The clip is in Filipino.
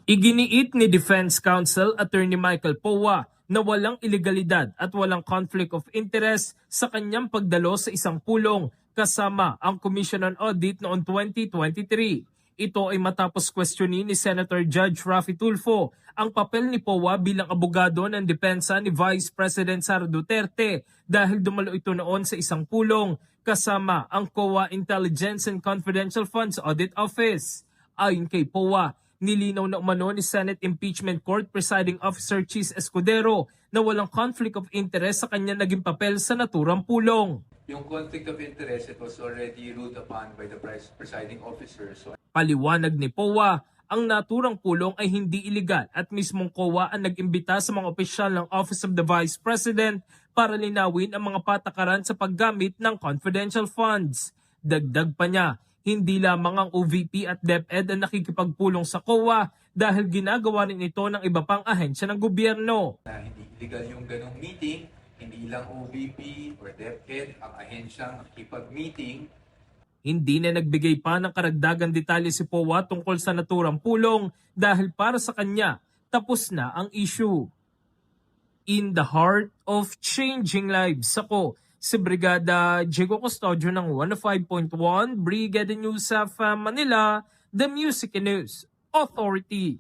Iginiit ni Defense Counsel Attorney Michael Powa na walang ilegalidad at walang conflict of interest sa kanyang pagdalo sa isang pulong kasama ang Commission on Audit noong 2023. Ito ay matapos questionin ni Senator Judge Raffy Tulfo ang papel ni Powa bilang abogado ng depensa ni Vice President Sara Duterte dahil dumalo ito noon sa isang pulong kasama ang COA Intelligence and Confidential Funds Audit Office. Ayon kay Powa, nilinaw na umano ni Senate Impeachment Court Presiding Officer Chis Escudero na walang conflict of interest sa kanya naging papel sa naturang pulong. Yung conflict of interest, it was already ruled upon by the presiding officer. Paliwanag ni Powa, ang naturang pulong ay hindi iligal at mismong COA ang nag-imbita sa mga opisyal ng Office of the Vice President para linawin ang mga patakaran sa paggamit ng confidential funds. Dagdag pa niya, hindi lamang ang OVP at DepEd ang nakikipagpulong sa COA dahil ginagawa rin ito ng iba pang ahensya ng gobyerno. Hindi illegal yung ganong meeting, hindi lang OVP or DepEd ang ahensyang nakikipag-meeting. Hindi na nagbigay pa ng karagdagang detalye si Powa tungkol sa naturang pulong dahil para sa kanya, tapos na ang issue. In the heart of changing lives, ako si Brigada Diego Custodio ng 105.1 Brigada News of Manila, the Music News Authority.